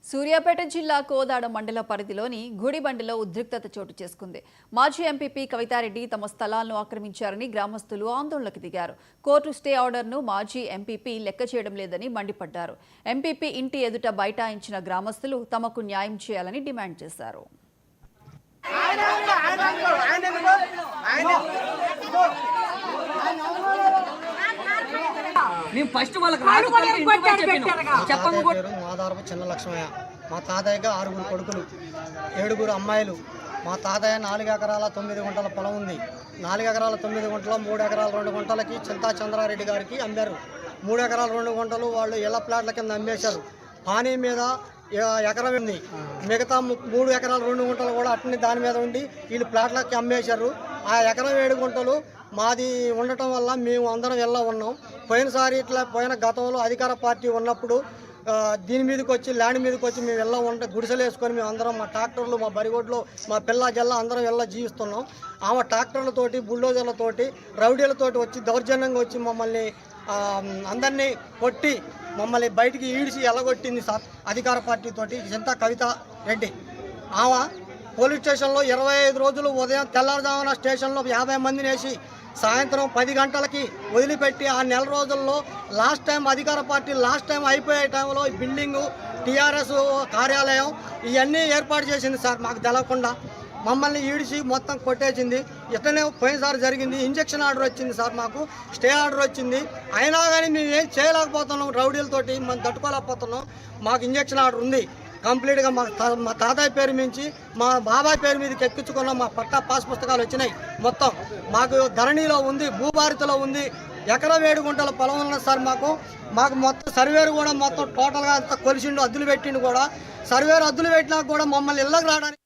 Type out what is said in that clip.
సూర్యాపేట జిల్లా కోదాడ మండల పరిధిలోని గుడిబండలో ఉద్రిక్తత చోటు చేసుకుంది. మాజీ ఎంపీపీ కవితారెడ్డి తమ స్థలాలను ఆక్రమించారని గ్రామస్తులు ఆందోళనకు దిగారు. కోర్టు స్టే ఆర్డర్ను మాజీ ఎంపీపీ లెక్క చేయడం లేదని మండిపడ్డారు. ఎంపీపీ ఇంటి ఎదుట బైఠాయించిన గ్రామస్తులు తమకు న్యాయం చేయాలని డిమాండ్ చేశారు. చిన్న లక్ష్మయ్య, మా తాతయ్యగా 6 కొడుకులు, 7 అమ్మాయిలు. మా తాతయ్య 4 ఎకరాల 9 గుంటల పొలం ఉంది. 4 ఎకరాల 9 గుంటల 3 ఎకరాల 2 గుంటలకి చింతా చంద్రారెడ్డి గారికి అమ్మారు. 3 ఎకరాల 2 గుంటలు వాళ్ళు ఇళ్ల ప్లాట్ల కింద అమ్మేశారు. పానీ మీద ఎకరం ఉంది. మిగతా 3 ఎకరాల 2 గుంటలు కూడా అట్ని దాని మీద ఉండి వీళ్ళు ప్లాట్లకి అమ్మేశారు. ఆ ఎకరం 7 గుంటలు మాది ఉండటం వల్ల మేము అందరం వెళ్ళా ఉన్నాం. పోయినసారి ఇట్లా గతంలో అధికార పార్టీ ఉన్నప్పుడు దీని మీదకి వచ్చి ల్యాండ్ మీదకి వచ్చి మేము వెళ్ళా ఉంటే గుడిసెలు వేసుకొని మేము అందరం మా ట్రాక్టర్లు మా బరిగొడ్లు మా పిల్ల జల్ల అందరం వెళ్ళా జీవిస్తున్నాం. ఆమె ట్రాక్టర్లతోటి బుల్డోజర్లతోటి రౌడీలతోటి వచ్చి దౌర్జన్యంగా వచ్చి మమ్మల్ని అందరినీ కొట్టి మమ్మల్ని బయటికి ఈడ్చి ఎలగొట్టింది సార్ అధికార పార్టీతోటి చింతా కవిత రెడ్డి. ఆమె పోలీస్ స్టేషన్లో 25 రోజులు ఉదయం తెల్లారుజామున స్టేషన్లో 50 మందిని వేసి సాయంత్రం 10 గంటలకి వదిలిపెట్టి ఆ నెల రోజుల్లో లాస్ట్ టైం అధికార పార్టీ అయిపోయే టైంలో బిల్డింగు టీఆర్ఎస్ కార్యాలయం ఇవన్నీ ఏర్పాటు చేసింది సార్. మాకు తెలవకుండా మమ్మల్ని ఈడిచి మొత్తం కొట్టేసింది. ఇట్లనే పోయినసారి జరిగింది. ఇంజక్షన్ ఆర్డర్ వచ్చింది సార్, మాకు స్టే ఆర్డర్ వచ్చింది. అయినా కానీ మేము ఏం చేయలేకపోతున్నాం. రౌడీలతోటి మనం తట్టుకోలేకపోతున్నాం. మాకు ఇంజక్షన్ ఆర్డర్ ఉంది కంప్లీట్గా. మా తాతయ్య పేరు మించి మా బాబాయ్ పేరు మీదకి ఎక్కించుకున్నాం. మా పట్టా పాస్ పుస్తకాలు వచ్చినాయి. మొత్తం మాకు ధరణిలో ఉంది, భూభారతిలో ఉంది. ఎకరం 7 గుంటల పొలం ఉన్నది సార్. మాకు మొత్తం సర్వేరు కూడా మొత్తం టోటల్గా అంతా కొలిసిండు, అద్దులు పెట్టిండు కూడా. సర్వేరు అద్దులు పెట్టినా కూడా మమ్మల్ని ఇళ్ళకి రావడానికి